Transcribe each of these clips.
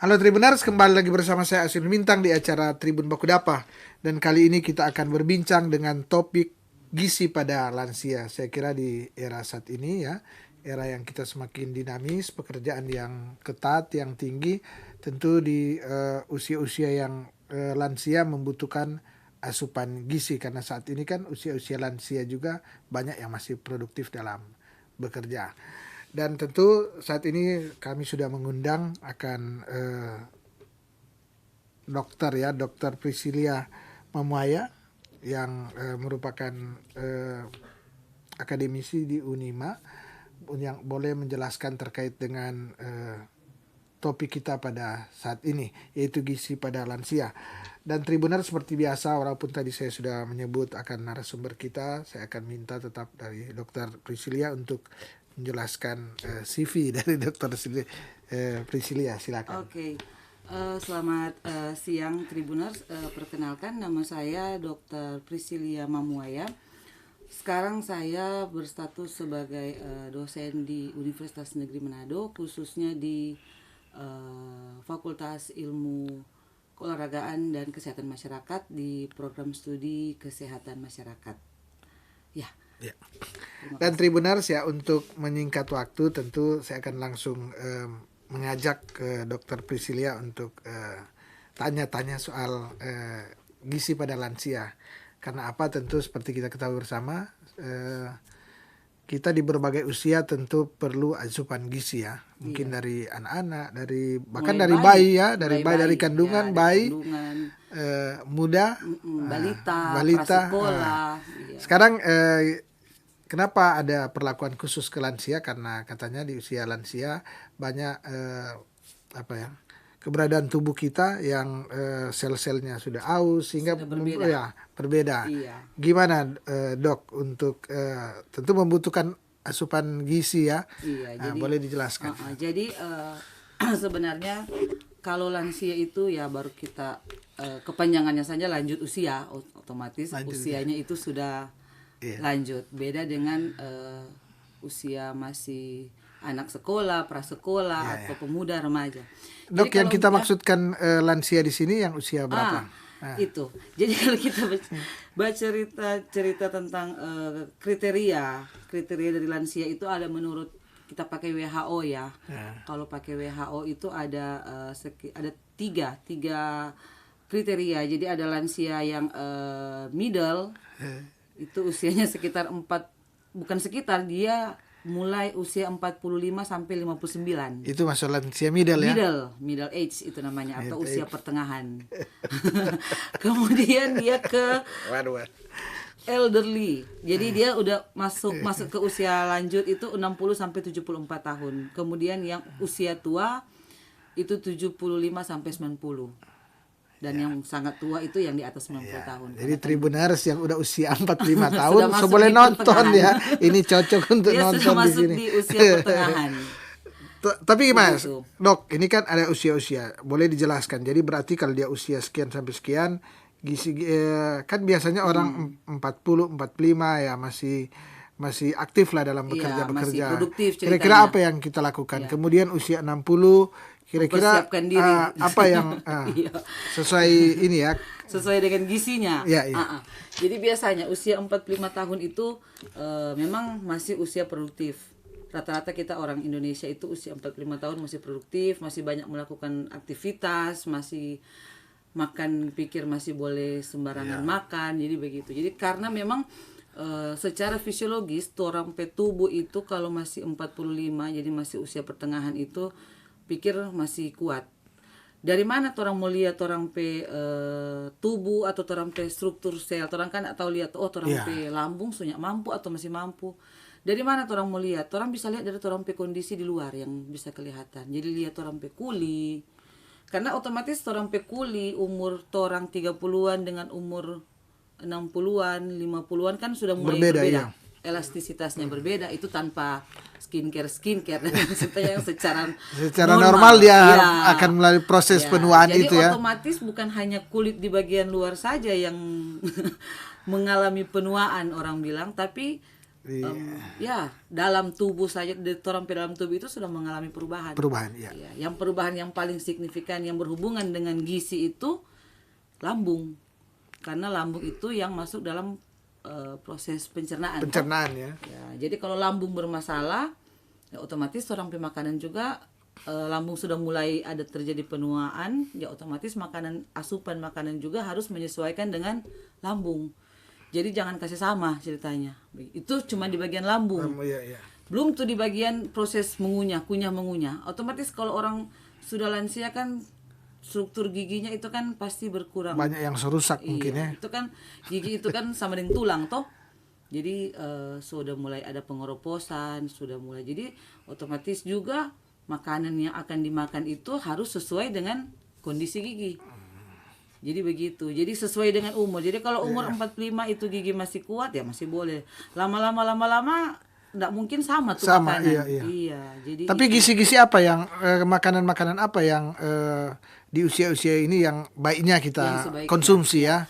Halo Tribuners, kembali lagi bersama saya Asin Bintang di acara Tribun Baku Dapa. Dan kali ini kita akan berbincang dengan topik gizi pada lansia. Saya kira di era saat ini ya, era yang kita semakin dinamis, pekerjaan yang ketat, yang tinggi, tentu di usia-usia yang lansia membutuhkan asupan gizi. Karena saat ini kan usia-usia lansia juga banyak yang masih produktif dalam bekerja. Dan tentu saat ini kami sudah mengundang akan Dokter Priscilia Mamuaya yang merupakan akademisi di Unima yang boleh menjelaskan terkait dengan topik kita pada saat ini, yaitu gizi pada lansia. Dan Tribuner, seperti biasa, walaupun tadi saya sudah menyebut akan narasumber kita, saya akan minta tetap dari Dokter Priscilia untuk menjelaskan CV dari Dokter Priscilia, silakan. Oke. Selamat siang Tribuners. Perkenalkan, nama saya Dr. Priscilia Mamuaya. Sekarang saya berstatus sebagai dosen di Universitas Negeri Manado, khususnya di Fakultas Ilmu Keolahragaan dan Kesehatan Masyarakat di program studi Kesehatan Masyarakat. Ya. Dan Tribuners ya, untuk menyingkat waktu tentu saya akan langsung mengajak ke Dr. Priscilia untuk tanya-tanya soal gizi pada lansia. Karena apa? Tentu seperti kita ketahui bersama, kita di berbagai usia tentu perlu asupan gizi ya. Mungkin dari anak-anak, bahkan dari bayi ya, dari kandungan, bayi, muda, balita, prasekolah. Sekarang kenapa ada perlakuan khusus ke lansia? Karena katanya di usia lansia banyak keberadaan tubuh kita yang sel-selnya sudah aus sehingga berbeda. Iya. Gimana dok untuk tentu membutuhkan asupan gizi ya? Iya, jadi boleh dijelaskan. Jadi sebenarnya kalau lansia itu ya baru kita kepanjangannya saja lanjut usia, otomatis usianya itu sudah lanjut. Beda dengan usia masih anak sekolah, prasekolah atau pemuda remaja. Dok, jadi yang kita maksudkan lansia di sini yang usia berapa? Itu. Jadi kalau kita baca cerita tentang kriteria dari lansia itu ada menurut kita pakai WHO ya. Kalau pakai WHO itu ada tiga kriteria. Jadi ada lansia yang middle, itu usianya sekitar dia mulai usia 45 sampai 59. Itu masuk lansia middle ya? Middle age itu namanya, atau usia pertengahan. Kemudian dia ke elderly. Jadi dia udah masuk ke usia lanjut itu 60 sampai 74 tahun. Kemudian yang usia tua itu 75 sampai 90. Dan yang sangat tua itu yang di atas 90 tahun. Jadi Tribuners yang udah usia 45 tahun boleh nonton ya. Ini cocok untuk dia nonton sudah di masuk sini. di usia pertengahan. Tapi Mas, Dok, ini kan ada usia-usia. Boleh dijelaskan. Jadi berarti kalau dia usia sekian sampai sekian, gizi kan biasanya orang 40, 45 ya masih aktif lah dalam bekerja. Masih produktif ceritanya. Kira-kira apa yang kita lakukan? Kemudian usia 60 kira-kira apa yang sesuai ini ya, sesuai dengan gizinya. Jadi biasanya usia 45 tahun itu memang masih usia produktif. Rata-rata kita orang Indonesia itu usia 45 tahun masih produktif, masih banyak melakukan aktivitas, masih makan pikir masih boleh sembarangan makan. Jadi begitu. Jadi karena memang secara fisiologis orang tubuh itu kalau masih 45, jadi masih usia pertengahan itu pikir masih kuat. Dari mana orang mau lihat orang tubuh atau orang struktur sel, orang kan atau lihat orang lambung sunyak mampu atau masih mampu. Dari mana orang mau lihat? Orang bisa lihat dari orang kondisi di luar yang bisa kelihatan. Jadi lihat orang kuli. Karena otomatis orang kuli umur orang 30-an dengan umur 60-an, 50-an kan sudah mulai berbeda. Ya. Elastisitasnya berbeda, itu tanpa skincare dan yang secara normal dia akan melalui proses penuaan itu ya. Jadi otomatis bukan hanya kulit di bagian luar saja yang mengalami penuaan orang bilang, tapi Ya dalam tubuh saja, orang dalam tubuh itu sudah mengalami perubahan. Ya. Ya, yang perubahan yang paling signifikan yang berhubungan dengan gizi itu lambung, karena lambung itu yang masuk dalam proses pencernaan. Ya. Jadi kalau lambung bermasalah, ya otomatis orang pemakanan juga lambung sudah mulai ada terjadi penuaan, ya otomatis asupan makanan juga harus menyesuaikan dengan lambung. Jadi jangan kasih sama ceritanya. Itu cuma di bagian lambung. Iya. Belum tuh di bagian proses kunyah mengunyah. Otomatis kalau orang sudah lansia kan struktur giginya itu kan pasti berkurang. Banyak yang serusak mungkin ya. Itu kan gigi itu kan sama dengan tulang toh. Jadi sudah mulai ada pengeroposan, sudah mulai. Jadi otomatis juga makanan yang akan dimakan itu harus sesuai dengan kondisi gigi. Jadi begitu. Jadi sesuai dengan umur. Jadi kalau umur 45 itu gigi masih kuat ya masih boleh. Lama-lama enggak mungkin sama tuh makanan. Iya. Jadi tapi gizi-gizi apa yang makanan-makanan apa yang di usia-usia ini yang baiknya kita konsumsi ya?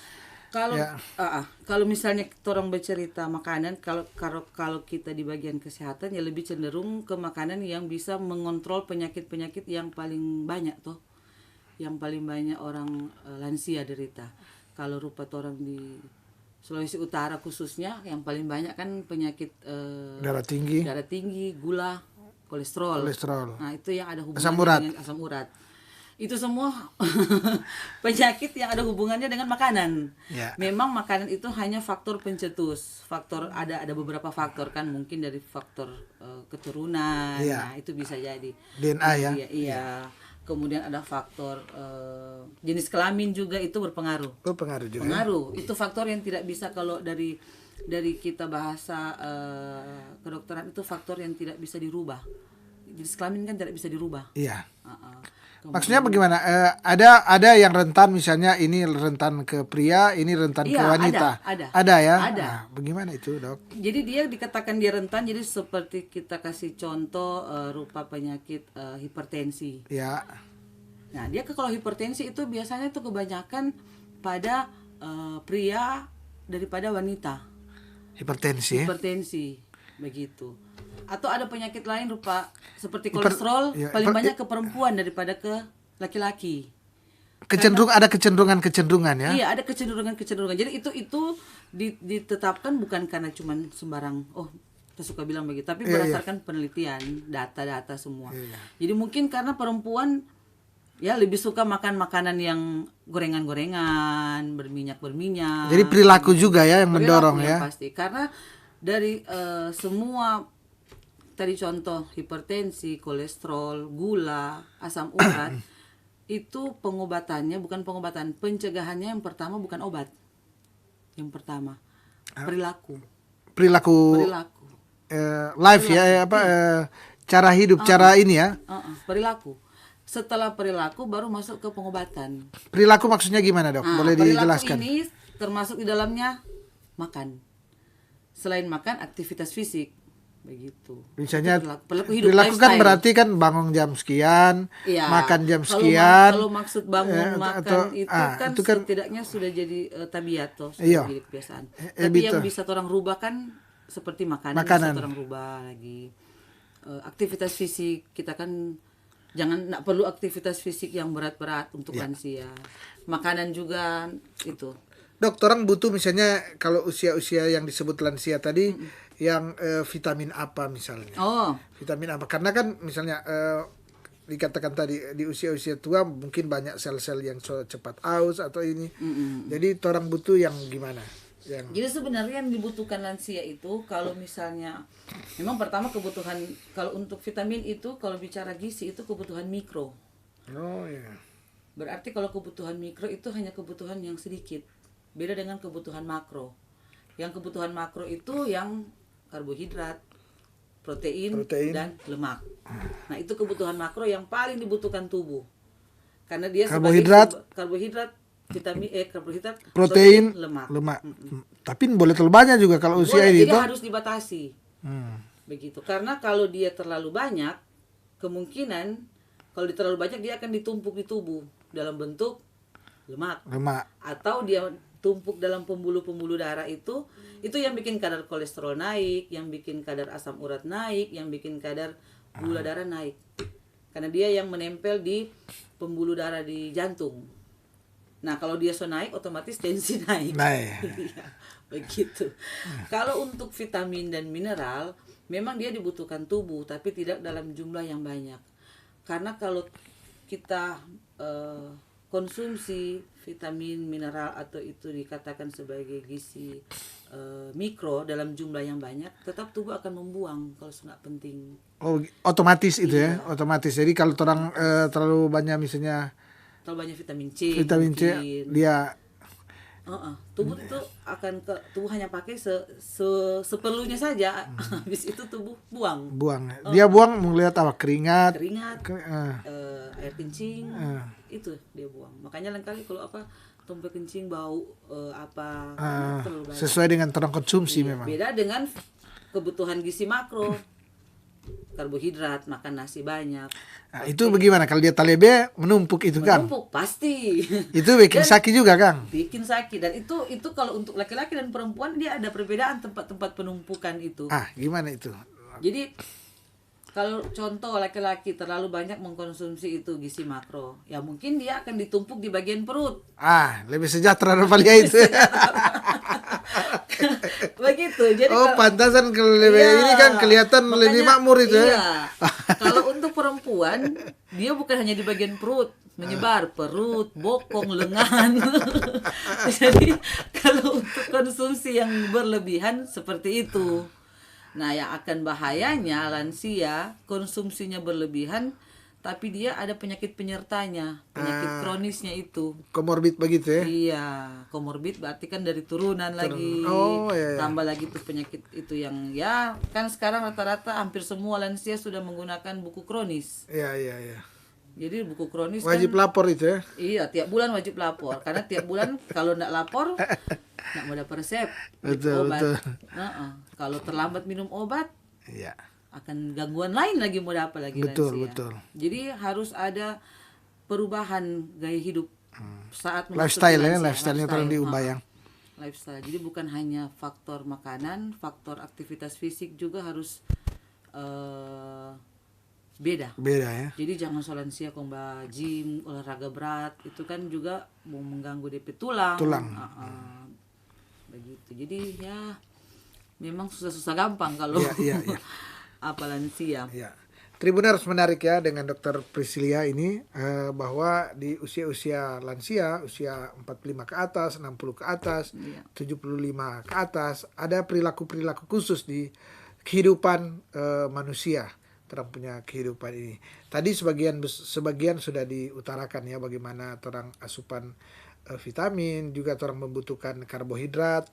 Kalau misalnya orang bercerita makanan, kalau kita di bagian kesehatan ya lebih cenderung ke makanan yang bisa mengontrol penyakit-penyakit yang paling banyak tuh, yang paling banyak orang lansia derita. Kalau rupa orang di Sulawesi Utara khususnya yang paling banyak kan penyakit darah tinggi, gula, kolesterol. Nah itu yang ada hubungannya dengan asam urat. Itu semua penyakit yang ada hubungannya dengan makanan. Ya. Memang makanan itu hanya faktor pencetus. Ada beberapa faktor kan, mungkin dari faktor keturunan. Ya. Nah, itu bisa jadi DNA ya. Iya. Kemudian ada faktor jenis kelamin juga itu berpengaruh. Berpengaruh juga. Pengaruh. Itu faktor yang tidak bisa kalau dari kita bahasa kedokteran itu faktor yang tidak bisa dirubah. Jenis kelamin kan tidak bisa dirubah. Iya. Maksudnya bagaimana? Ada yang rentan, misalnya ini rentan ke pria, ini rentan ke wanita. Ada ya. Ada. Nah, bagaimana itu, Dok? Jadi dia dikatakan dia rentan. Jadi seperti kita kasih contoh rupa penyakit hipertensi. Ya. Nah dia kalau hipertensi itu biasanya itu kebanyakan pada pria daripada wanita. Hipertensi. Begitu. Atau ada penyakit lain rupa seperti kolesterol paling banyak ke perempuan daripada ke laki-laki. Ada kecenderungan ya. Iya, ada kecenderungan. Jadi itu ditetapkan bukan karena cuman sembarang kita suka bilang begitu, tapi berdasarkan penelitian, data-data semua. Jadi mungkin karena perempuan ya lebih suka makan makanan yang gorengan-gorengan, berminyak. Jadi perilaku juga ya yang mendorong ya. Pasti. Karena dari semua tadi contoh hipertensi, kolesterol, gula, asam urat itu pencegahannya yang pertama bukan obat. Yang pertama perilaku. Life ya cara hidup, cara ini ya. Perilaku. Setelah perilaku baru masuk ke pengobatan. Perilaku maksudnya gimana, Dok? Boleh dijelaskan? Perilaku ini termasuk di dalamnya makan. Selain makan, aktivitas fisik. Begitu. Misalnya perilaku kan berarti kan bangun jam sekian, makan jam sekian. Kalau maksud bangun makan itu kan setidaknya sudah jadi tabiat toh, sudah jadi kebiasaan. Tapi yang bisa orang rubah kan seperti makanan. Bisa orang rubah lagi. Aktivitas fisik kita kan nggak perlu aktivitas fisik yang berat-berat untuk lansia. Makanan juga itu. Dok, orang butuh misalnya kalau usia-usia yang disebut lansia tadi yang vitamin apa misalnya? Vitamin apa? Karena kan misalnya dikatakan tadi di usia-usia tua mungkin banyak sel-sel yang cepat aus atau ini. Jadi orang butuh yang gimana? Jadi sebenarnya yang dibutuhkan lansia itu kalau misalnya memang pertama kebutuhan kalau untuk vitamin itu kalau bicara gizi itu kebutuhan mikro. Berarti kalau kebutuhan mikro itu hanya kebutuhan yang sedikit. Beda dengan kebutuhan makro. Yang kebutuhan makro itu yang karbohidrat, protein dan lemak. Nah, itu kebutuhan makro yang paling dibutuhkan tubuh. Karena dia karbohidrat, vitamin karbohidrat, protein, lemak. Tapi boleh terlalu banyak juga kalau usia ini. Jadi harus dibatasi. Begitu. Karena kalau dia terlalu banyak, kemungkinan kalau terlalu banyak dia akan ditumpuk di tubuh dalam bentuk lemak. Atau dia tumpuk dalam pembuluh-pembuluh darah itu yang bikin kadar kolesterol naik, yang bikin kadar asam urat naik, yang bikin kadar gula darah naik. Karena dia yang menempel di pembuluh darah di jantung. Nah, kalau dia naik, otomatis tensi naik. Ya, begitu. Kalau untuk vitamin dan mineral, memang dia dibutuhkan tubuh, tapi tidak dalam jumlah yang banyak. Karena kalau kita konsumsi vitamin, mineral atau itu dikatakan sebagai gizi mikro dalam jumlah yang banyak, tetap tubuh akan membuang kalau nggak penting. Oh, otomatis itu ya, otomatis. Jadi kalau orang terlalu banyak misalnya terlalu banyak vitamin C, dia tubuh itu akan tubuh hanya pakai seperlunya saja. Habis itu tubuh buang. Dia buang melihat apa? Keringat, air kencing, itu dia buang. Makanya lain kali kalau tumpah kencing bau sesuai dengan orang konsumsi memang. Beda dengan kebutuhan gizi makro. Karbohidrat, makan nasi banyak. Nah, itu bagaimana kalau dia talebe menumpuk itu, Kang? Menumpuk pasti. Itu bikin sakit juga, Kang. Bikin sakit, dan itu kalau untuk laki-laki dan perempuan dia ada perbedaan tempat-tempat penumpukan itu. Gimana itu? Jadi kalau contoh laki-laki terlalu banyak mengkonsumsi itu gizi makro, ya mungkin dia akan ditumpuk di bagian perut. Lebih sejahtera daripada itu. Begitu. Jadi pantasan kalau lebih ini kan kelihatan lebih makmur itu ya. Kalau untuk perempuan, dia bukan hanya di bagian perut, menyebar perut, bokong, lengan. Jadi kalau untuk konsumsi yang berlebihan seperti itu. Nah, yang akan bahayanya lansia konsumsinya berlebihan, tapi dia ada penyakit penyertanya, penyakit kronisnya itu. Komorbid begitu ya? Iya, komorbid berarti kan dari turunan lagi. Iya. Tambah lagi tuh penyakit itu yang ya kan sekarang rata-rata hampir semua lansia sudah menggunakan buku kronis. Iya. Jadi buku kronis wajib lapor itu ya? Iya, tiap bulan wajib lapor. Karena tiap bulan kalau nggak lapor nggak mau dapat resep obat. Kalau terlambat minum obat, akan gangguan lain lagi mau dapat lagi lansia. Betul. Jadi harus ada perubahan gaya hidup saat lifestyle-nya terus diubah ya. Lifestyle. Jadi bukan hanya faktor makanan, faktor aktivitas fisik juga harus beda ya. Jadi jangan lansia komba gym, olahraga berat, itu kan juga mau mengganggu DP tulang. Begitu. Jadi ya memang susah-susah gampang kalau apa lansia. Tribuners, menarik ya dengan Dr. Priscilia ini bahwa di usia-usia lansia, usia 45 ke atas, 60 ke atas, 75 ke atas, ada perilaku-perilaku khusus di kehidupan manusia. Orang punya kehidupan ini. Tadi sebagian sudah diutarakan ya, bagaimana orang asupan vitamin, juga orang membutuhkan karbohidrat,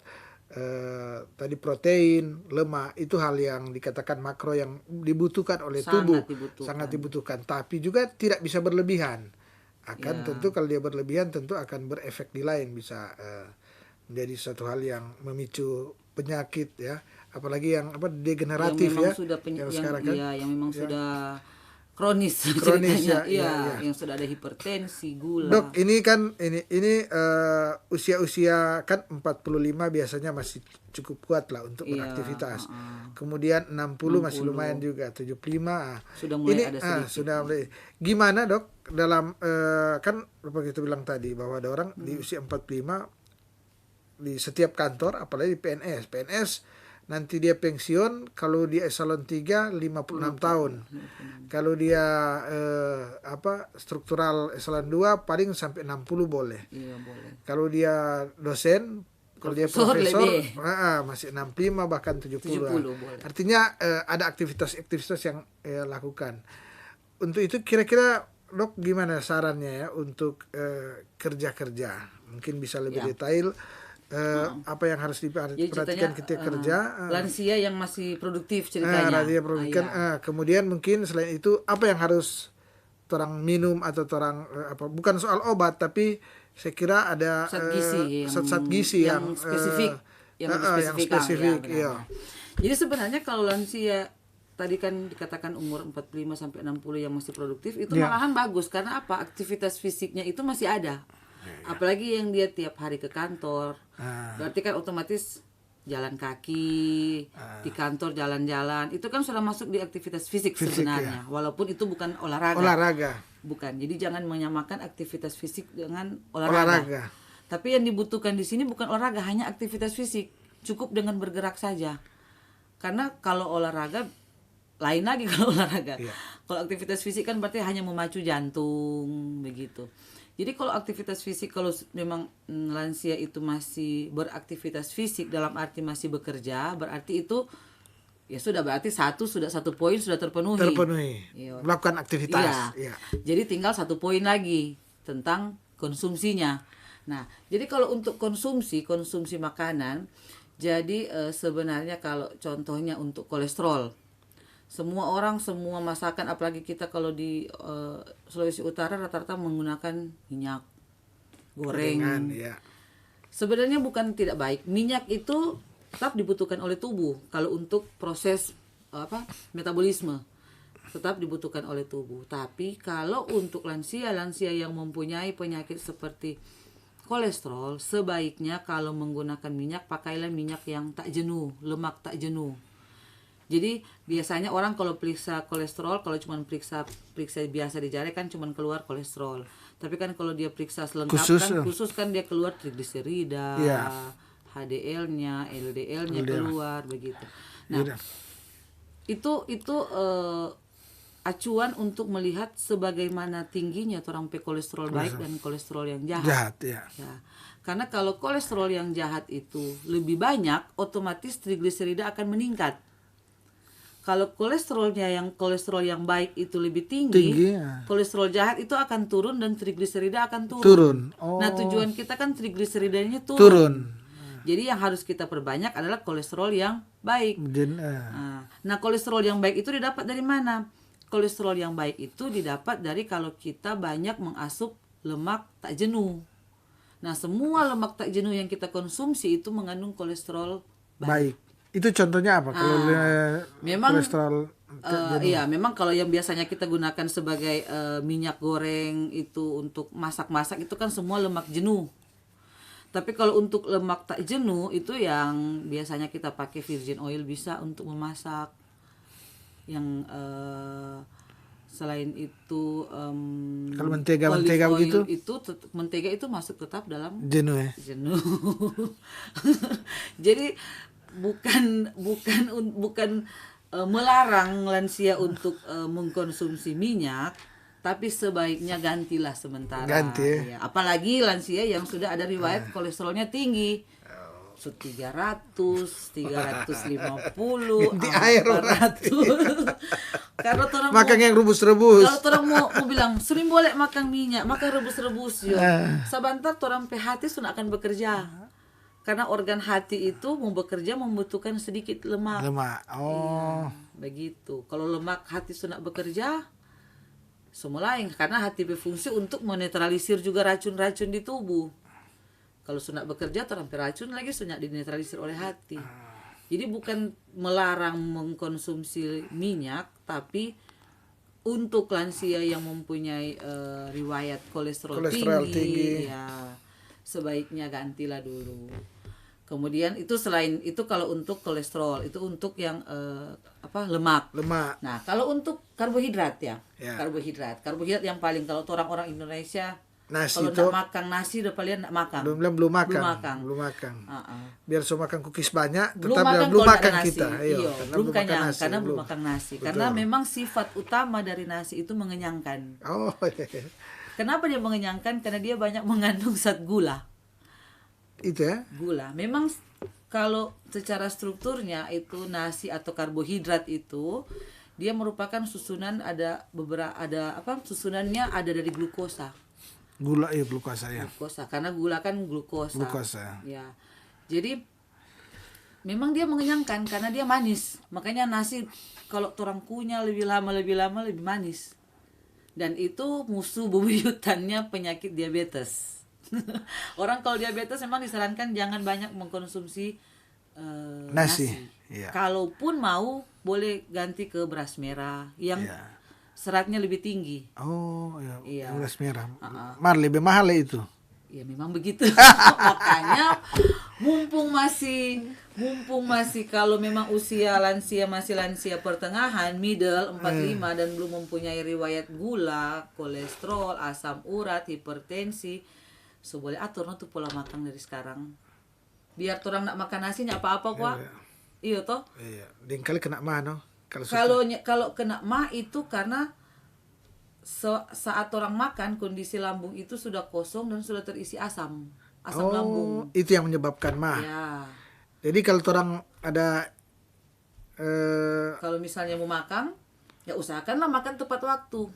tadi protein, lemak, itu hal yang dikatakan makro yang dibutuhkan oleh tubuh, sangat dibutuhkan. Tapi juga tidak bisa berlebihan. Tentu kalau dia berlebihan tentu akan berefek di lain, bisa menjadi suatu hal yang memicu penyakit ya, apalagi yang degeneratif yang ya, yang memang sudah kronis ya, yang sudah ada hipertensi, gula. Dok, ini kan ini usia-usia kan 45 biasanya masih cukup kuat lah untuk beraktivitas. Kemudian 60 masih lumayan juga, 75 sudah mulai ada sedikit. Sudah mulai. Gimana, Dok, dalam kan seperti kita bilang tadi bahwa ada orang di usia 45 di setiap kantor, apalagi di PNS nanti dia pensiun kalau di eselon 3 56 tahun. Kalau dia struktural eselon 2 paling sampai 60 boleh. Iya, boleh. Kalau dia dosen, kalau dia profesor masih 65 bahkan 70 boleh. Artinya ada aktivitas yang lakukan. Untuk itu kira-kira, Dok, gimana sarannya ya untuk kerja-kerja? Mungkin bisa lebih detail. Apa yang harus diperhatikan ketika kerja, lansia yang masih produktif ceritanya. Kemudian mungkin selain itu apa yang harus orang minum atau orang bukan soal obat, tapi saya kira ada zat gizi yang spesifik, yang spesifik. Jadi sebenarnya kalau lansia tadi kan dikatakan umur 45 sampai 60 yang masih produktif itu malahan bagus, karena apa? Aktivitas fisiknya itu masih ada. Apalagi yang dia tiap hari ke kantor. Berarti kan otomatis jalan kaki, di kantor jalan-jalan, itu kan sudah masuk di aktivitas fisik sebenarnya. Walaupun itu bukan olahraga. Bukan. Jadi jangan menyamakan aktivitas fisik dengan olahraga. Tapi yang dibutuhkan di sini bukan olahraga, hanya aktivitas fisik. Cukup dengan bergerak saja. Karena kalau olahraga lain lagi kalau olahraga. Kalau aktivitas fisik kan berarti hanya memacu jantung begitu. Jadi kalau aktivitas fisik, kalau memang lansia itu masih beraktivitas fisik dalam arti masih bekerja, berarti itu ya sudah, berarti satu poin sudah terpenuhi. Melakukan aktivitas. Jadi tinggal 1 poin lagi tentang konsumsinya. Nah, jadi kalau untuk konsumsi makanan, jadi sebenarnya kalau contohnya untuk kolesterol, semua masakan, apalagi kita kalau di Sulawesi Utara rata-rata menggunakan minyak goreng. Sebenarnya bukan tidak baik. Minyak itu tetap dibutuhkan oleh tubuh kalau untuk proses metabolisme. Tetap dibutuhkan oleh tubuh. Tapi kalau untuk lansia yang mempunyai penyakit seperti kolesterol, sebaiknya kalau menggunakan minyak, pakailah minyak yang tak jenuh, lemak tak jenuh. Jadi biasanya orang kalau periksa kolesterol, kalau cuma periksa biasa di jari kan cuma keluar kolesterol. Tapi kan kalau dia periksa selengkap khusus kan dia keluar trigliserida, HDL-nya, LDL-nya keluar begitu. Nah, itu acuan untuk melihat sebagaimana tingginya orang kolesterol baik dan kolesterol yang jahat. Ya. Karena kalau kolesterol yang jahat itu lebih banyak, otomatis trigliserida akan meningkat. Kalau kolesterol yang baik itu lebih tinggi kolesterol jahat itu akan turun dan trigliserida akan turun. Nah, tujuan kita kan trigliseridanya turun. Jadi yang harus kita perbanyak adalah kolesterol yang baik. Nah, kolesterol yang baik itu didapat dari mana? Kolesterol yang baik itu didapat dari kalau kita banyak mengasup lemak tak jenuh. Nah, semua lemak tak jenuh yang kita konsumsi itu mengandung kolesterol baik. Itu contohnya apa? Kalau memang kolesterol memang kalau yang biasanya kita gunakan sebagai minyak goreng itu untuk masak-masak itu kan semua lemak jenuh. Tapi kalau untuk lemak tak jenuh itu yang biasanya kita pakai virgin oil bisa untuk memasak. Yang selain itu kalau mentega begitu itu mentega itu masuk tetap dalam jenuh. Jadi bukan melarang lansia untuk mengkonsumsi minyak, tapi sebaiknya gantilah sementara. Apalagi lansia yang sudah ada riwayat kolesterolnya tinggi. 300, 350, 400. Karena orang makan yang rebus-rebus. Kalau orang mau bilang sering boleh makan minyak, makan rebus-rebus yo. Sebentar orang hati sudah akan bekerja. Karena organ hati itu mau bekerja membutuhkan sedikit lemak. Begitu. Kalau lemak hati sudah bekerja, semua lain. Karena hati berfungsi untuk menetralisir juga racun-racun di tubuh. Kalau sudah bekerja, terampil racun lagi sudah dinetralisir oleh hati. Jadi bukan melarang mengkonsumsi minyak, tapi untuk lansia yang mempunyai riwayat kolesterol tinggi, ya sebaiknya gantilah dulu. Kemudian itu selain itu kalau untuk kolesterol itu untuk yang lemak. Nah, kalau untuk karbohidrat karbohidrat yang paling kalau orang-orang Indonesia nasi kalau tidak makan nasi udah paling tidak makan. Belum makan. Biar so makan cookies banyak, tetap belum makan kita. Belum kenyang karena belum makan nasi. Betul. Karena memang sifat utama dari nasi itu mengenyangkan. Kenapa dia mengenyangkan? Karena dia banyak mengandung zat gula. Itu ya? Gula. Memang kalau secara strukturnya itu nasi atau karbohidrat itu dia merupakan susunan susunannya ada dari glukosa. Gula glukosa ya. Glukosa karena gula kan glukosa. Ya. Jadi memang dia mengenyangkan karena dia manis. Makanya nasi kalau orang kunyah lebih lama lebih manis. Dan itu musuh bebuyutannya penyakit diabetes. Orang kalau diabetes memang disarankan jangan banyak mengkonsumsi nasi. Ya. Kalaupun mau boleh ganti ke beras merah yang seratnya lebih tinggi. Beras merah. Lebih mahal itu. Ya memang begitu. Makanya mumpung masih kalau memang usia lansia masih lansia pertengahan, middle 45 dan belum mempunyai riwayat gula, kolesterol, asam urat, hipertensi, so boleh atur no tuh pola makan dari sekarang. Biar orang nak makan nasi nyak apa-apa kok. Iya toh? Iya, ding kali kena mah no. Kalau kena mah itu karena saat orang makan kondisi lambung itu sudah kosong dan sudah terisi asam lambung. Itu yang menyebabkan mah. Ya. Jadi kalau orang ada kalau misalnya mau makan, ya usahakanlah makan tepat waktu.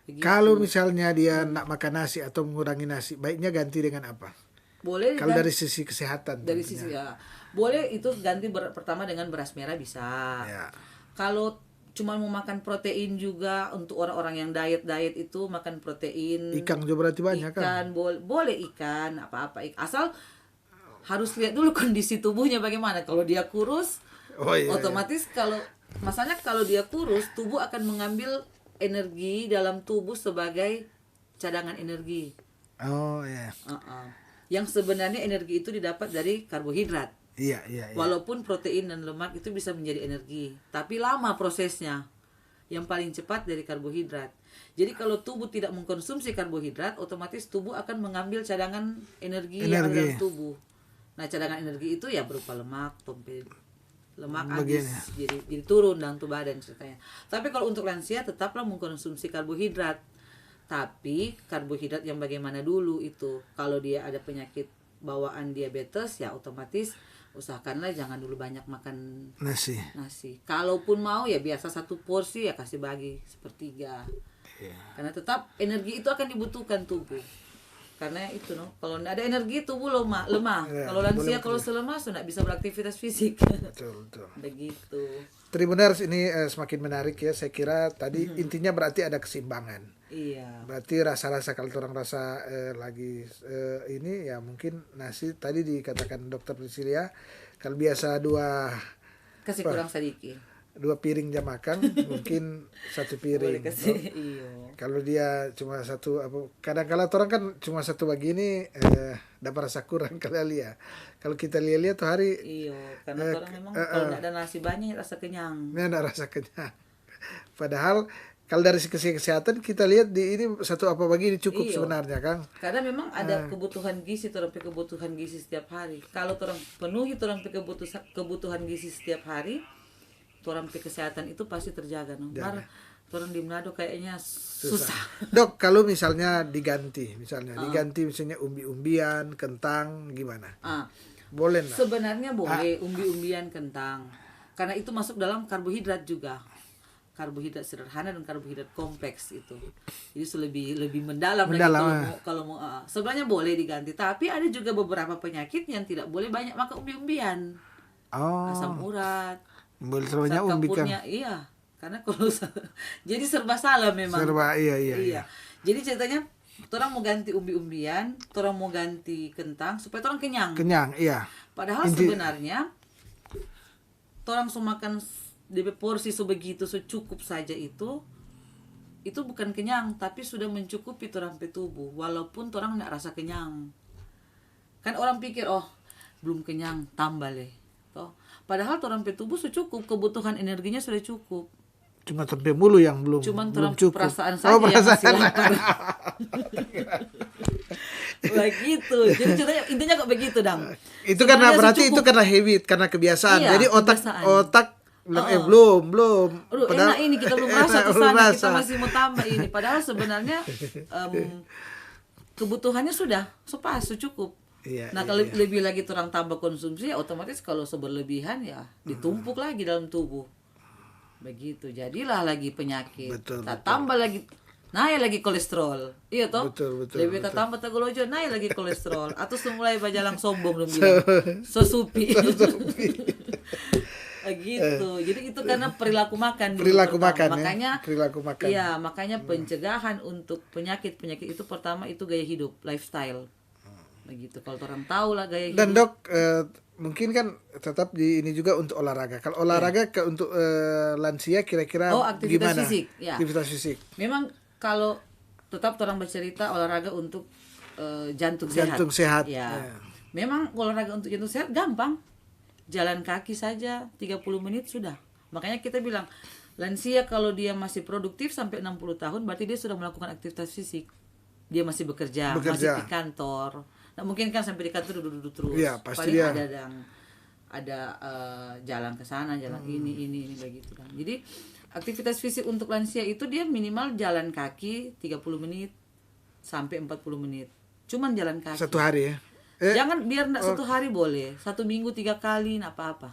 Begitu. Kalau misalnya dia nak makan nasi atau mengurangi nasi, baiknya ganti dengan apa? Boleh. Kalau dari sisi kesehatan. Dari tentunya. Sisi ya, boleh itu ganti pertama dengan beras merah bisa. Ya. Kalau cuma mau makan protein juga untuk orang-orang yang diet itu makan protein. Ikan juga berarti banyak kan? Boleh ikan apa-apa asal harus lihat dulu kondisi tubuhnya bagaimana. Kalau dia kurus, otomatis masalahnya kalau dia kurus, tubuh akan mengambil energi dalam tubuh sebagai cadangan energi. Yang sebenarnya energi itu didapat dari karbohidrat. Iya. Walaupun protein dan lemak itu bisa menjadi energi, tapi lama prosesnya. Yang paling cepat dari karbohidrat. Jadi kalau tubuh tidak mengkonsumsi karbohidrat, otomatis tubuh akan mengambil cadangan energi yang ada dalam tubuh. Nah, cadangan energi itu ya berupa lemak, lemak habis, jadi turun dalam tubuh badan ceritanya. Tapi kalau untuk lansia tetaplah mengkonsumsi karbohidrat. Tapi karbohidrat yang bagaimana dulu itu? Kalau dia ada penyakit bawaan diabetes ya otomatis usahakanlah jangan dulu banyak makan nasi. Kalaupun mau ya biasa satu porsi ya kasih bagi sepertiga. Karena tetap energi itu akan dibutuhkan tubuh. Karena itu kalau tidak ada energi tubuh lemah. Kalau lansia kalau selemah sudah bisa beraktivitas fisik. Betul. Begitu. Tribuners ini semakin menarik ya. Saya kira tadi intinya berarti ada keseimbangan. Iya. Berarti rasa-rasa kalau orang rasa lagi ini ya mungkin nasi tadi dikatakan Dokter Priscilia kalau biasa kasih kurang sedikit. 2 piring jam makan mungkin 1 piring. Iya. Kalau dia cuma satu kadang-kala orang kan cuma satu begini dapat rasa kurang kali ya. Kalau kita lihat tuh hari karena orang memang kalau tidak ada nasi banyak rasa kenyang. Ada rasa kenyang. Padahal kalau dari sisi kesehatan kita lihat di ini satu apa begini cukup sebenarnya Kang. Karena memang ada kebutuhan gizi, kebutuhan gizi setiap hari. Kalau orang penuhi kebutuhan gizi setiap hari, orang kesehatan itu pasti terjaga. Orang di Manado kayaknya susah. Dok, kalau misalnya diganti misalnya umbi-umbian, kentang gimana? Boleh nggak? Sebenarnya boleh umbi-umbian, kentang. Karena itu masuk dalam karbohidrat juga. Karbohidrat sederhana dan karbohidrat kompleks itu. Jadi lebih mendalam lagi kalau mau sebenarnya boleh diganti, tapi ada juga beberapa penyakit yang tidak boleh banyak makan umbi-umbian. Asam urat. Boleh terlalu umbi kan. Iya. Karena kalau jadi serba salah memang. Iya. Jadi ceritanya orang mau ganti umbi-umbian, orang mau ganti kentang supaya orang kenyang. Iya. Padahal sebenarnya orang makan DP porsi sebegitu secukup saja itu bukan kenyang tapi sudah mencukupi orang pe tubuh walaupun orang tidak rasa kenyang. Kan orang pikir belum kenyang tambah leh. Padahal orang pe tubuh sucukup, kebutuhan energinya sudah cukup. Cuma tempe mulu yang belum cukup. Perasaan saja yang masih lapar. Begitu. Jadi intinya kok begitu Dang. Itu karena berarti itu karena habit, karena kebiasaan. Jadi otak belum. Padahal enak ini kita belum rasa kesana, kita masih mau tambah ini. Padahal sebenarnya kebutuhannya sudah pas, cukup. Kalau lebih lagi orang tambah konsumsi, otomatis kalau seberlebihan ya ditumpuk lagi dalam tubuh. Begitu, jadilah lagi penyakit. Betul. Tambah lagi naik lagi kolesterol. Iya toh? Betul. Lebih tambah tagolojo naik lagi kolesterol. Atau semulai bajalang sombong dong bilang. Sosupi. Gitu. Jadi itu karena perilaku makan. Makanya perilaku makan. Iya, makanya pencegahan untuk penyakit itu pertama itu gaya hidup, lifestyle. Begitu. Kalau orang tahu lah gaya hidup. Dan Dok, mungkin kan tetap di ini juga untuk olahraga. Kalau olahraga untuk lansia kira-kira aktivitas gimana? Fisik. Ya. Aktivitas fisik. Memang kalau tetap orang bercerita olahraga untuk jantung sehat. Ya. Memang olahraga untuk jantung sehat gampang. Jalan kaki saja 30 menit sudah. Makanya kita bilang lansia kalau dia masih produktif sampai 60 tahun berarti dia sudah melakukan aktivitas fisik. Dia masih bekerja. Masih di kantor. Nah, mungkin kan sampai di kantor duduk-duduk terus. Ya, pasti paling dia ada jalan ke sana, jalan ini begitu kan. Jadi aktivitas fisik untuk lansia itu dia minimal jalan kaki 30 menit sampai 40 menit. Cuman jalan kaki. Satu hari ya. Jangan biar enggak satu hari boleh. 1 minggu 3 kali enggak apa-apa.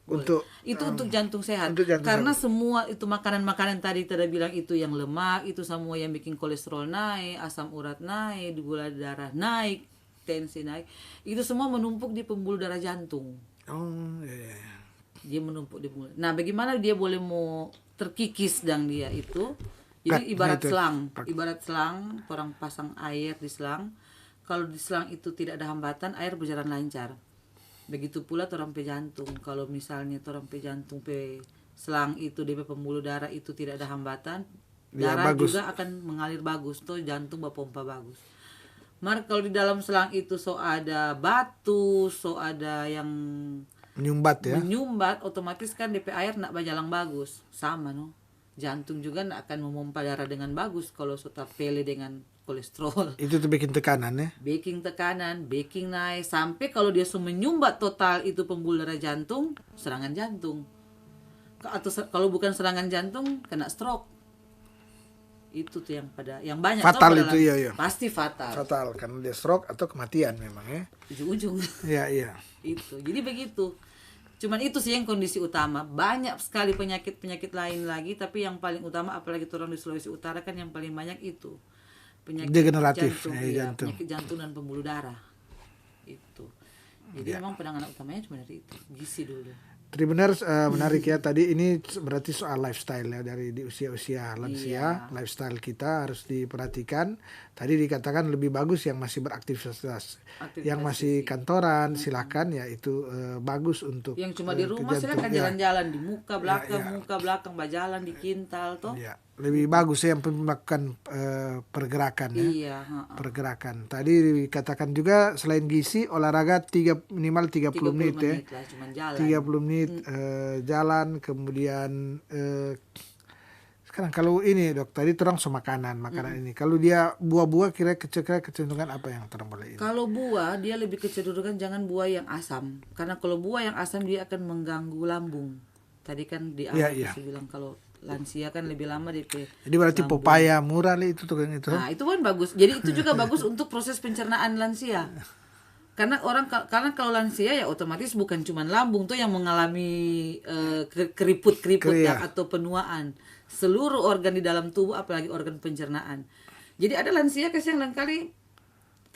Boleh. Untuk jantung sehat. Karena semua itu makanan-makanan tadi tidak bilang itu yang lemak, itu semua yang bikin kolesterol naik, asam urat naik, gula darah naik, tensi naik. Itu semua menumpuk di pembuluh darah jantung. Oh, iya. Dia menumpuk di pembuluh. Nah, bagaimana dia boleh mau terkikis dan dia itu? Jadi ibarat selang, orang pasang air di selang. Kalau di selang itu tidak ada hambatan, air berjalan lancar. Begitu pula orang pe jantung. Kalau misalnya orang pe jantung pe selang itu DP pembuluh darah itu tidak ada hambatan, darah juga akan mengalir bagus. Tuh jantung berpompa bagus. Mar kalau di dalam selang itu ada batu, ada yang menyumbat, otomatis kan DP air nak berjalan bagus. Sama no. Jantung juga nak akan memompa darah dengan bagus kalau sudah pele dengan kolesterol. Itu tuh bikin tekanan ya. Baking naik sampai kalau dia menyumbat total itu pembuluh darah jantung, serangan jantung. Atau kalau bukan serangan jantung kena stroke. Itu tuh yang banyak fatal itu ya. Pasti fatal. Fatal karena dia stroke atau kematian memang ya. Ujung-ujung. Iya. Itu. Jadi begitu. Cuman itu sih yang kondisi utama. Banyak sekali penyakit lain lagi, tapi yang paling utama apalagi orang di Sulawesi Utara kan yang paling banyak itu penyakit degeneratif jantung. Penyakit jantung dan pembuluh darah. Itu. Jadi memang penanganan utamanya cuma dari itu. Gizi dulu. Tribuners, menarik ya, tadi ini berarti soal lifestyle ya, dari di usia-usia lansia, lifestyle kita harus diperhatikan. Tadi dikatakan lebih bagus yang masih beraktivitas, yang masih kantoran silakan ya, itu bagus untuk yang cuma di rumah silakan jalan-jalan di muka belakang berjalan di kintal toh. Ya, lebih bagus ya yang melakukan pergerakan ya. Iya, pergerakan. Tadi dikatakan juga selain gizi olahraga minimal 30 menit ya. Lah, 30 menit jalan, kemudian sekarang kalau ini dok tadi terang makanan ini, kalau dia buah-buah kira-kira kecenderungan apa yang terang boleh ini? Kalau buah dia lebih kecenderungan jangan buah yang asam, karena kalau buah yang asam dia akan mengganggu lambung. Tadi kan di awal saya bilang kalau lansia kan lebih lama DP. Jadi berarti lambung. Pepaya murah itu tuh kan itu. Nah, itu kan bagus. Jadi itu juga bagus untuk proses pencernaan lansia. Karena kalau lansia ya otomatis bukan cuma lambung tuh yang mengalami keriput-keriput atau penuaan. Seluruh organ di dalam tubuh apalagi organ pencernaan. Jadi ada lansia yang kali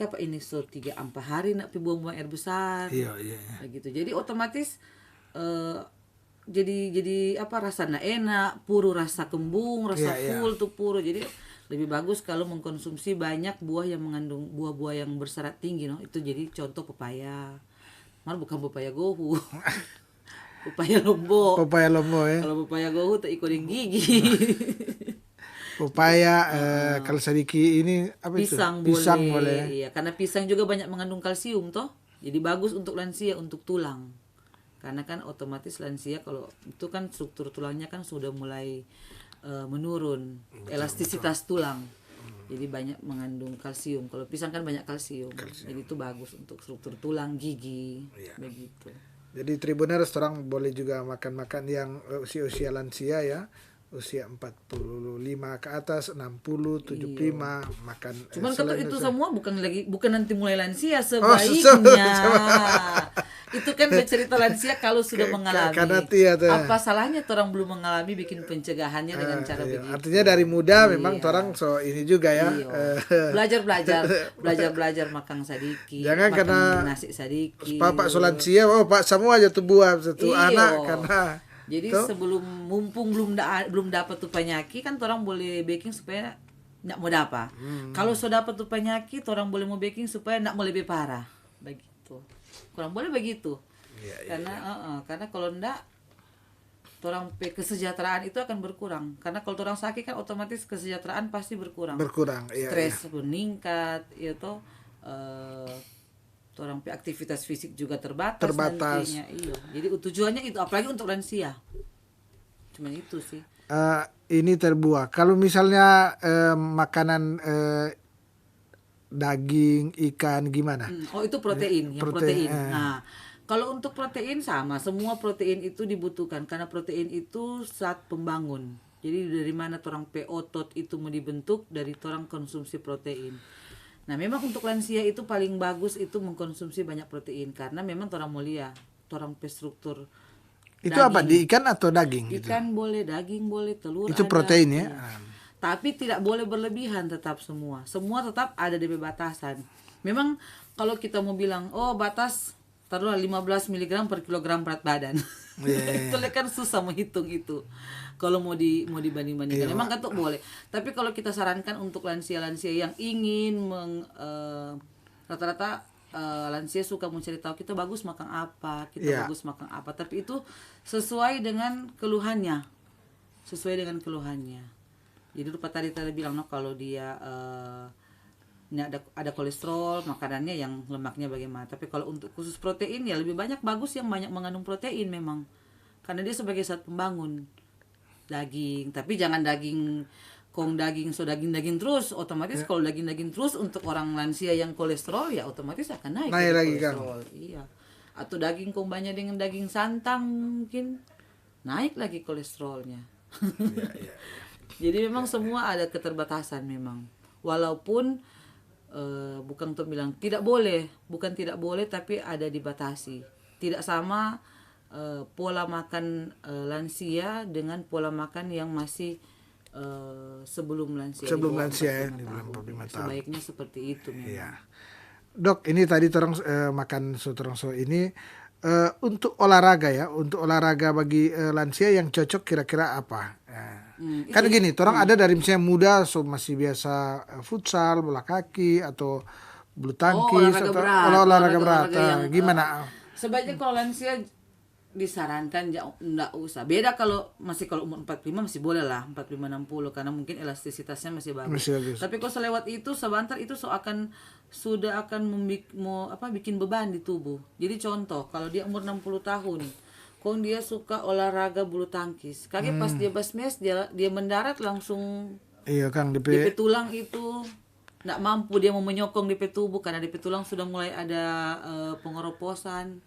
apa ini 3-4 hari nak buang-buang air besar. Iya. Begitu. Jadi otomatis jadi apa rasa enak, puru rasa kembung, rasa full tuh puru. Jadi lebih bagus kalau mengkonsumsi banyak buah yang mengandung buah-buah yang berserat tinggi, no. Itu jadi contoh pepaya. Malah bukan pepaya gohu. Pepaya lombok ya. Kalau pepaya gohu tak ikutin gigi. Pepaya kalau sedikit ini apa pisang itu? Pisang boleh. Iya, karena pisang juga banyak mengandung kalsium toh. Jadi bagus untuk lansia, untuk tulang. Karena kan otomatis lansia kalau itu kan struktur tulangnya kan sudah mulai menurun, elastisitas tulang. Jadi banyak mengandung kalsium. Kalau pisang kan banyak kalsium. Jadi itu bagus untuk struktur tulang, gigi, begitu. Jadi Tribuners orang boleh juga makan yang usia-usia lansia ya. Usia 45 ke atas, 60, 75 makan. Cuman kalau itu semua bukan nanti mulai lansia sebaiknya. Itu kan bercerita lansia kalau sudah mengalami. Apa salahnya orang belum mengalami bikin pencegahannya dengan cara begitu. Artinya dari muda memang orang ini juga ya. Belajar makan sadiki. Jangan karena nasi sadiki. Pak lansia, Pak semua aja tuh buah satu anak karena. Jadi sebelum mumpung belum dapat tuh penyakit kan orang boleh baking supaya nggak mau dapat. Kalau sudah dapat tuh penyakit orang boleh mau baking supaya nggak mau lebih parah. Begitu. Kurang boleh begitu. Karena kalau enggak orang kesejahteraan itu akan berkurang. Karena kalau orang sakit kan otomatis kesejahteraan pasti berkurang. Stres meningkat, itu orang aktivitas fisik juga terbatas. Nantinya. Iya. Jadi tujuannya itu, apalagi untuk lansia. Cuma itu sih. Ini terbuah. Kalau misalnya makanan daging, ikan gimana? Oh, itu protein, yang protein. Nah, kalau untuk protein sama, semua protein itu dibutuhkan karena protein itu zat pembangun. Jadi dari mana orang otot itu mau dibentuk dari orang konsumsi protein. Nah, memang untuk lansia itu paling bagus itu mengkonsumsi banyak protein karena memang orang mulia, orang struktur. Itu daging. Apa di ikan atau daging? Ikan gitu? Boleh, daging boleh, telur itu ada. Protein ya. Tapi tidak boleh berlebihan, tetap semua tetap ada di batasan. Memang kalau kita mau bilang batas taruhlah 15 mg per kilogram berat badan. Itu kan susah menghitung itu. Kalau mau dibanding-bandingkan, memang kan tuh boleh. Tapi kalau kita sarankan untuk lansia-lansia yang ingin rata-rata lansia suka mencari tahu kita bagus makan apa, bagus makan apa. Tapi itu sesuai dengan keluhannya. Jadi lupa tadi bilang kalau dia ada kolesterol, makanannya yang lemaknya bagaimana. Tapi kalau untuk khusus protein ya lebih bagus yang banyak mengandung protein memang. Karena dia sebagai zat pembangun. Daging, tapi jangan daging terus. Otomatis kalau daging terus untuk orang lansia yang kolesterol ya otomatis akan naik lagi kolesterol. Kan? Iya. Atau daging banyak dengan daging santang mungkin naik lagi kolesterolnya. Iya. Jadi memang semua ada keterbatasan memang. Walaupun bukan untuk bilang bukan tidak boleh tapi ada dibatasi. Tidak sama pola makan lansia dengan pola makan yang masih sebelum lansia. Sebelum lansia ya, di 45 tahun. Sebaiknya seperti itu memang. Iya. Dok, ini tadi orang makan soto ini untuk olahraga ya, untuk olahraga bagi lansia yang cocok kira-kira apa? Kan gini, orang ada dari misalnya muda masih biasa futsal, bola kaki atau bulu tangkis atau olahraga berat. Gimana? Sebaiknya kalau lansia disarankan enggak usah. Beda kalau umur 45 masih boleh lah, 45-60 karena mungkin elastisitasnya masih bagus. Tapi kalau selewat itu sebentar itu sudah akan bikin beban di tubuh. Jadi contoh, kalau dia umur 60 tahun, kalau dia suka olahraga bulu tangkis, kaget pas dia basmes dia mendarat langsung DP tulang itu enggak mampu dia mau menyokong DP tubuh karena DP tulang sudah mulai ada pengeroposan.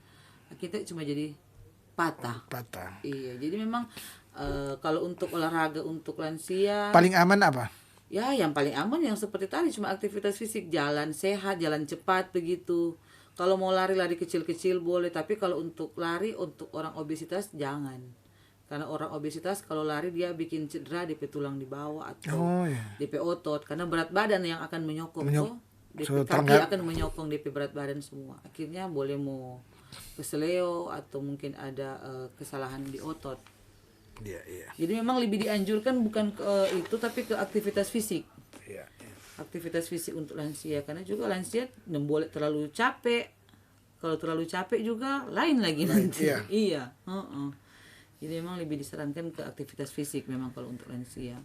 Kita cuma jadi patah. Iya, jadi memang kalau untuk olahraga untuk lansia paling aman apa? Ya, yang paling aman yang seperti tadi cuma aktivitas fisik, jalan sehat, jalan cepat begitu. Kalau mau lari kecil-kecil boleh, tapi kalau untuk lari untuk orang obesitas jangan. Karena orang obesitas kalau lari dia bikin cedera DP tulang di bawah atau DP otot karena berat badan yang akan menyokong DP kaki akan menyokong DP berat badan semua. Akhirnya boleh mau keseleo atau mungkin ada kesalahan di otot. Iya. Jadi memang lebih dianjurkan bukan ke itu tapi ke aktivitas fisik. Iya. Aktivitas fisik untuk lansia karena juga lansia tidak boleh terlalu capek. Kalau terlalu capek juga lain lagi nanti. Iya. Jadi memang lebih disarankan ke aktivitas fisik memang kalau untuk lansia.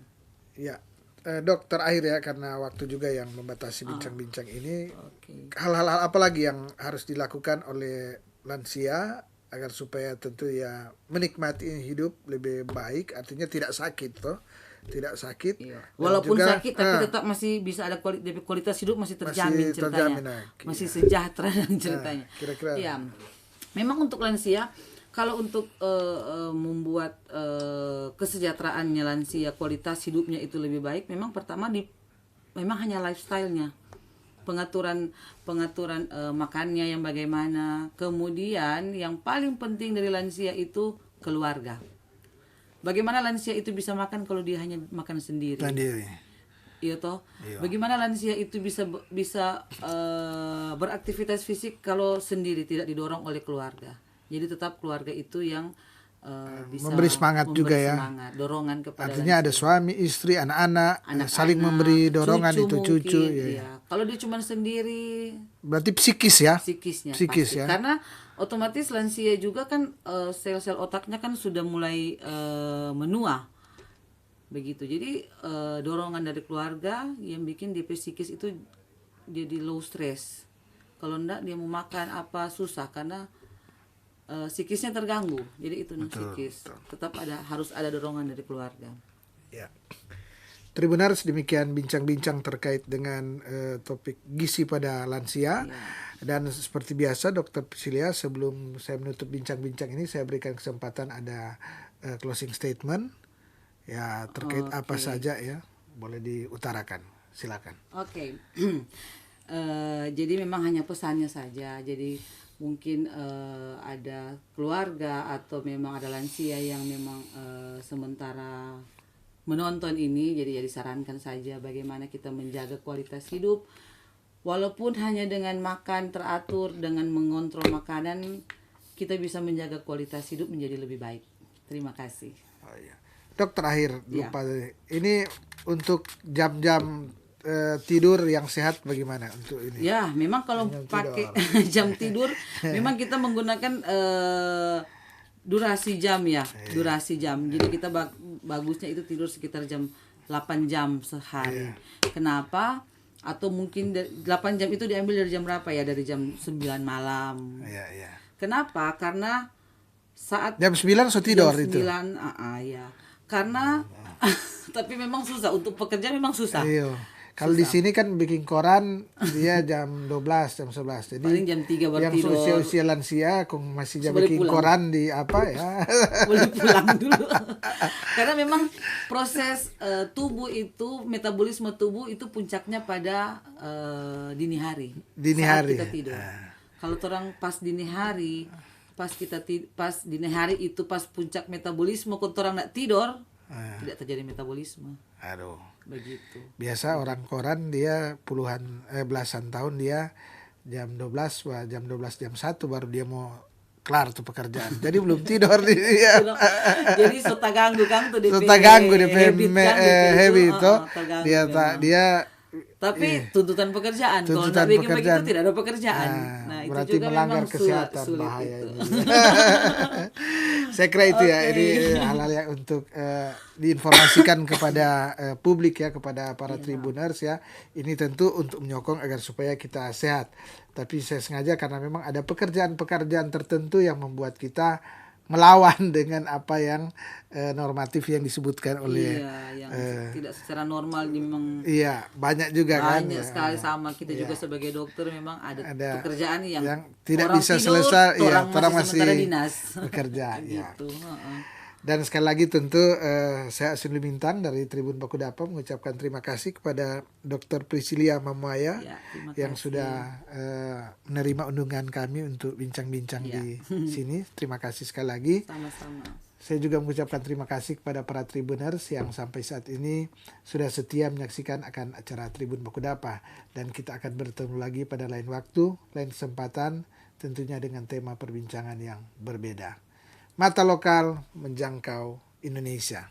Iya. Dok, terakhir ya karena waktu juga yang membatasi bincang-bincang ini. Hal-hal apa lagi yang harus dilakukan oleh lansia agar supaya tentu ya menikmati hidup lebih baik, artinya tidak sakit tidak sakit. Iya. Walaupun juga, sakit tapi tetap masih bisa ada kualitas hidup masih terjamin ceritanya. Masih sejahtera dan ceritanya. Kira-kira. Ya. Memang untuk lansia kalau untuk membuat kesejahteraannya lansia, kualitas hidupnya itu lebih baik, memang pertama memang hanya lifestyle-nya. Pengaturan makannya yang bagaimana. Kemudian yang paling penting dari lansia itu keluarga. Bagaimana lansia itu bisa makan kalau dia hanya makan sendiri? Iya toh. Iya. Bagaimana lansia itu bisa beraktivitas fisik kalau sendiri tidak didorong oleh keluarga. Jadi tetap keluarga itu yang bisa memberi semangat juga ya. Dorongan kepada artinya lansia. Ada suami, istri, anak-anak saling memberi dorongan cucu. Ya. Kalau dia cuma sendiri berarti psikis ya. Psikis ya. Karena otomatis lansia juga kan sel-sel otaknya kan sudah mulai menua. Begitu. Jadi dorongan dari keluarga yang bikin DP psikis itu jadi low stress. Kalau enggak dia mau makan apa susah karena psikisnya terganggu. Jadi itu psikis. Tetap harus ada dorongan dari keluarga. Ya. Tribuners, demikian bincang-bincang terkait dengan topik gizi pada lansia. Ya. Dan seperti biasa Dr. Priscilia, sebelum saya menutup bincang-bincang ini, saya berikan kesempatan ada closing statement ya terkait apa saja ya, boleh diutarakan, silakan. Oke. Jadi memang hanya pesannya saja. Jadi mungkin ada keluarga atau memang ada lansia yang memang sementara menonton ini, jadi disarankan saja bagaimana kita menjaga kualitas hidup. Walaupun hanya dengan makan teratur, dengan mengontrol makanan, kita bisa menjaga kualitas hidup menjadi lebih baik. Terima kasih. Oh, iya. Dok, terakhir lupa ini untuk jam-jam tidur yang sehat bagaimana untuk ini? Ya, memang kalau pakai jam tidur, memang kita menggunakan durasi jam ya, durasi jam. Jadi kita bagusnya itu tidur sekitar jam 8 jam sehari. Kenapa? Atau mungkin 8 jam itu diambil dari jam berapa ya? Dari jam 9 malam. Kenapa? Karena saat jam 9 so tidur jam 9, itu. Ya. Karena tapi memang susah untuk pekerja, memang susah. Kalau di sini kan bikin koran dia jam 12, jam 11. Jadi paling jam 3 baru yang tidur. Yang usia lansia kung masih jam bikin pulang. Koran di apa ya? Boleh pulang dulu. Karena memang proses tubuh itu, metabolisme tubuh itu puncaknya pada dini hari. Dini saat hari. Kita tidur. Kalau orang pas dini hari, pas dini hari itu pas puncak metabolisme, kalau orang nggak tidur, tidak terjadi metabolisme. Aduh. Begitu. Biasa orang koran dia belasan tahun dia jam 12 jam 1 baru dia mau kelar tuh pekerjaan. Jadi belum tidur dia. Jadi sota ganggu kan tuh DP heavy itu. Dia tapi tuntutan pekerjaan. Kalau nggak begitu tidak ada pekerjaan. Nah, itu berarti juga melanggar kesehatan sulit bahaya itu. ini. Saya kira itu ya, ini hal-hal yang untuk diinformasikan kepada publik ya, kepada para tribuners ya. Ini tentu untuk menyokong agar supaya kita sehat. Tapi saya sengaja karena memang ada pekerjaan-pekerjaan tertentu yang membuat kita melawan dengan apa yang normatif yang disebutkan oleh yang tidak secara normal memang banyak juga kan sekali sama kita juga sebagai dokter memang ada pekerjaan yang tidak orang bisa tidur, selesai orang masih dinas bekerja gitu. Dan sekali lagi tentu saya Asin Lumintang dari Tribun Bakudapa mengucapkan terima kasih kepada Dr. Priscilia Mamuaya yang sudah menerima undangan kami untuk bincang-bincang di sini. Terima kasih sekali lagi. Sama-sama. Saya juga mengucapkan terima kasih kepada para Tribuners yang sampai saat ini sudah setia menyaksikan akan acara Tribun Bakudapa. Dan kita akan bertemu lagi pada lain waktu, lain kesempatan, tentunya dengan tema perbincangan yang berbeda. Mata lokal menjangkau Indonesia.